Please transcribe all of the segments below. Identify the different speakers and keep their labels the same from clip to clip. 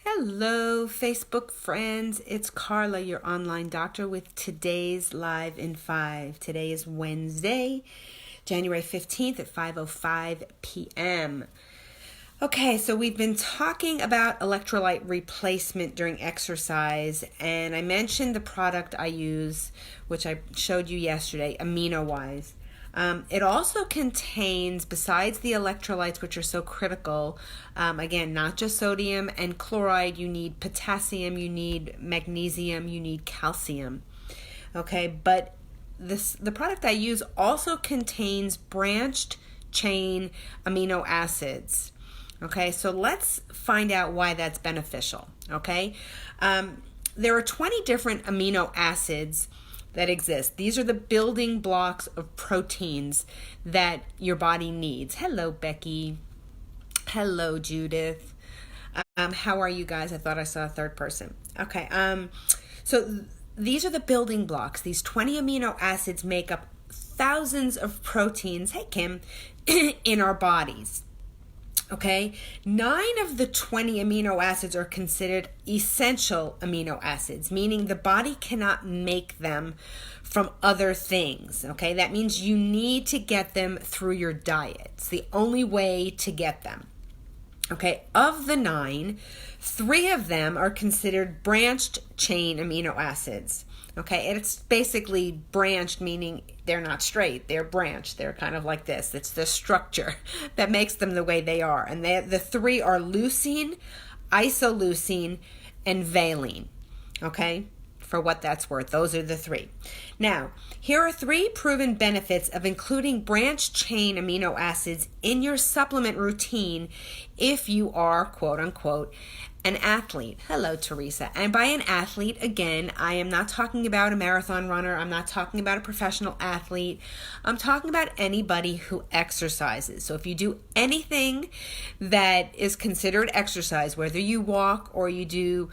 Speaker 1: Hello, Facebook friends. It's Carla, your online doctor, with today's Live in 5. Today is Wednesday, January 15th at 5:05 p.m. Okay, so we've been talking about electrolyte replacement during exercise, and I mentioned the product I use, which I showed you yesterday, AminoWise. It also contains, besides the electrolytes, which are so critical, again, not just sodium and chloride, you need potassium, you need magnesium, you need calcium. Okay, but the product I use also contains branched chain amino acids. Okay, so let's find out why that's beneficial. Okay, there are 20 different amino acids that exist. These are the building blocks of proteins that your body needs. Hello, Becky. Hello, Judith. How are you guys? I thought I saw a third person. Okay, so these are the building blocks. These 20 amino acids make up thousands of proteins, hey Kim, in our bodies. Okay, 9 of the 20 amino acids are considered essential amino acids, meaning the body cannot make them from other things. Okay, that means you need to get them through your diet. It's the only way to get them. Okay, of the 9, 3 of them are considered branched chain amino acids. Okay, and it's basically branched, meaning they're not straight, they're branched. They're kind of like this. It's the structure that makes them the way they are. And the 3 are leucine, isoleucine, and valine. Okay, for what that's worth. Those are the 3. Now, here are 3 proven benefits of including branched chain amino acids in your supplement routine if you are, quote unquote, an athlete. Hello, Teresa. And by an athlete, again, I am not talking about a marathon runner. I'm not talking about a professional athlete. I'm talking about anybody who exercises. So if you do anything that is considered exercise, whether you walk or you do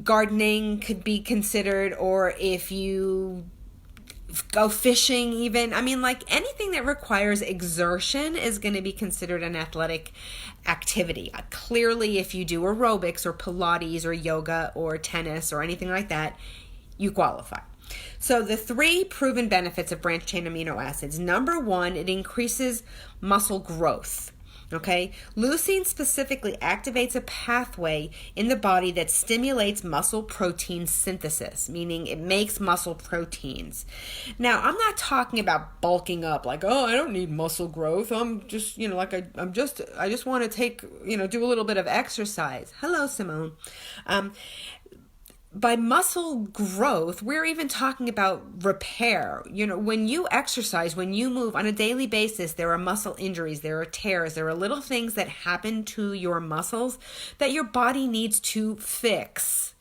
Speaker 1: gardening could be considered, or if you go fishing even. I mean, like anything that requires exertion is going to be considered an athletic activity. Clearly, if you do aerobics or Pilates or yoga or tennis or anything like that, you qualify. So the 3 proven benefits of branched chain amino acids. Number 1, it increases muscle growth. Okay, leucine specifically activates a pathway in the body that stimulates muscle protein synthesis, meaning it makes muscle proteins. Now, I'm not talking about bulking up, like, oh, I don't need muscle growth. I'm just, I just want to take, do a little bit of exercise. Hello, Simone. By muscle growth, we're even talking about repair. When you exercise, when you move on a daily basis, there are muscle injuries, there are tears, there are little things that happen to your muscles that your body needs to fix.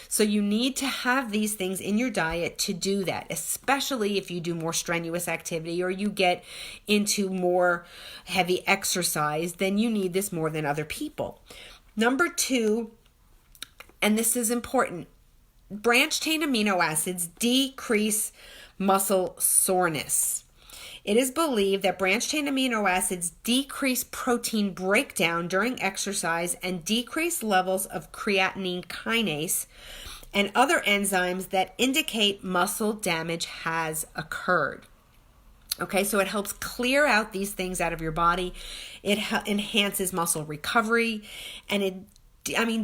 Speaker 1: So you need to have these things in your diet to do that, especially if you do more strenuous activity or you get into more heavy exercise, then you need this more than other people. Number 2, and this is important, branched chain amino acids decrease muscle soreness. It is believed that branched chain amino acids decrease protein breakdown during exercise and decrease levels of creatine kinase and other enzymes that indicate muscle damage has occurred. Okay, so it helps clear out these things out of your body. It enhances muscle recovery, and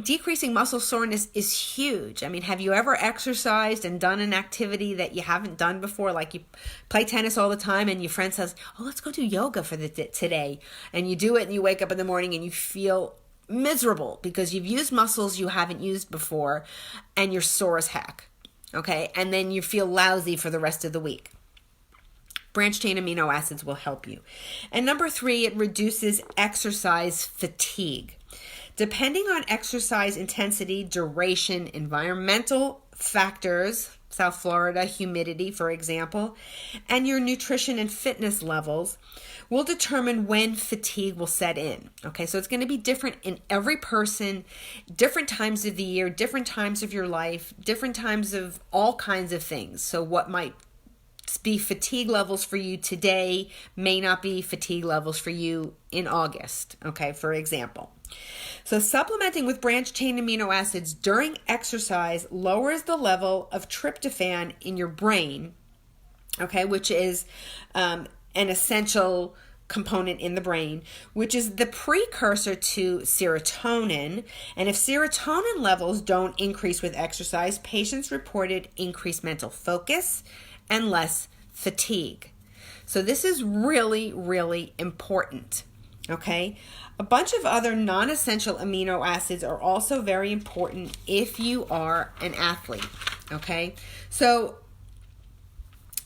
Speaker 1: decreasing muscle soreness is huge. Have you ever exercised and done an activity that you haven't done before? Like you play tennis all the time and your friend says, oh, let's go do yoga for today. And you do it and you wake up in the morning and you feel miserable because you've used muscles you haven't used before and you're sore as heck. Okay, and then you feel lousy for the rest of the week. Branched chain amino acids will help you. And number 3, it reduces exercise fatigue. Depending on exercise intensity, duration, environmental factors, South Florida, humidity, for example, and your nutrition and fitness levels will determine when fatigue will set in. Okay, so it's going to be different in every person, different times of the year, different times of your life, different times of all kinds of things. So what might be fatigue levels for you today may not be fatigue levels for you in August, okay, for example. So supplementing with branched-chain amino acids during exercise lowers the level of tryptophan in your brain, okay, which is an essential component in the brain, which is the precursor to serotonin. And if serotonin levels don't increase with exercise, patients reported increased mental focus and less fatigue. So this is really, really important, okay? A bunch of other non-essential amino acids are also very important if you are an athlete, okay? So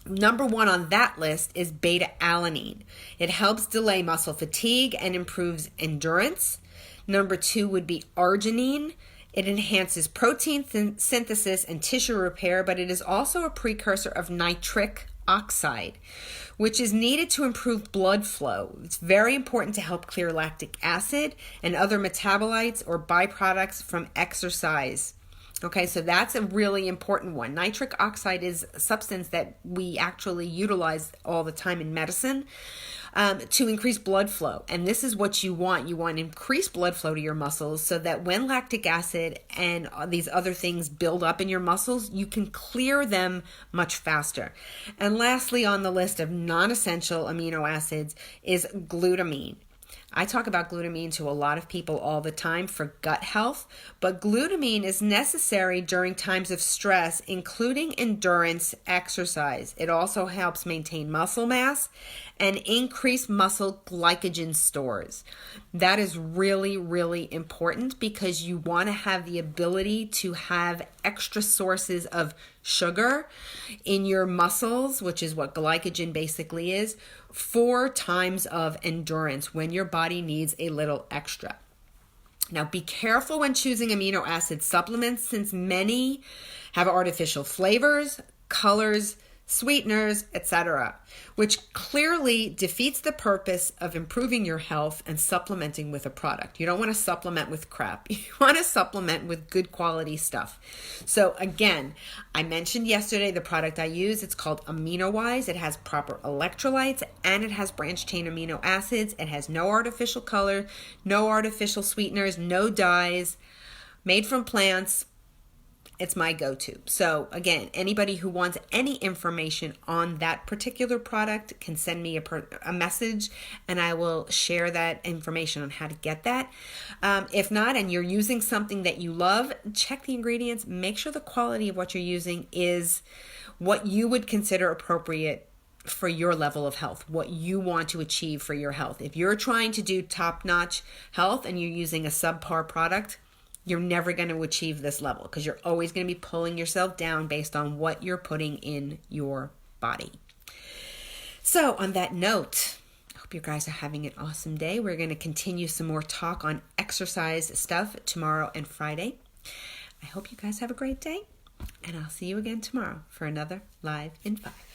Speaker 1: number one on that list is beta-alanine. It helps delay muscle fatigue and improves endurance. Number two would be arginine. It enhances protein synthesis and tissue repair, but it is also a precursor of nitric oxide, which is needed to improve blood flow. It's very important to help clear lactic acid and other metabolites or byproducts from exercise. Okay, so that's a really important one. Nitric oxide is a substance that we actually utilize all the time in medicine to increase blood flow. And this is what you want. You want increased blood flow to your muscles so that when lactic acid and these other things build up in your muscles, you can clear them much faster. And lastly on the list of non-essential amino acids is glutamine. I talk about glutamine to a lot of people all the time for gut health, but glutamine is necessary during times of stress, including endurance exercise. It also helps maintain muscle mass and increase muscle glycogen stores. That is really, really important because you want to have the ability to have extra sources of sugar in your muscles, which is what glycogen basically is, for times of endurance when your body needs a little extra. Now, be careful when choosing amino acid supplements since many have artificial flavors, colors, sweeteners, etc., which clearly defeats the purpose of improving your health and supplementing with a product. You don't want to supplement with crap. You want to supplement with good quality stuff. So again, I mentioned yesterday the product I use. It's called AminoWise. It has proper electrolytes and it has branched chain amino acids. It has no artificial color, no artificial sweeteners, no dyes, made from plants. It's my go-to. So again, anybody who wants any information on that particular product can send me a message and I will share that information on how to get that. If not, and you're using something that you love, check the ingredients. Make sure the quality of what you're using is what you would consider appropriate for your level of health, what you want to achieve for your health. If you're trying to do top-notch health and you're using a subpar product, you're never going to achieve this level because you're always going to be pulling yourself down based on what you're putting in your body. So on that note, I hope you guys are having an awesome day. We're going to continue some more talk on exercise stuff tomorrow and Friday. I hope you guys have a great day, and I'll see you again tomorrow for another Live in 5.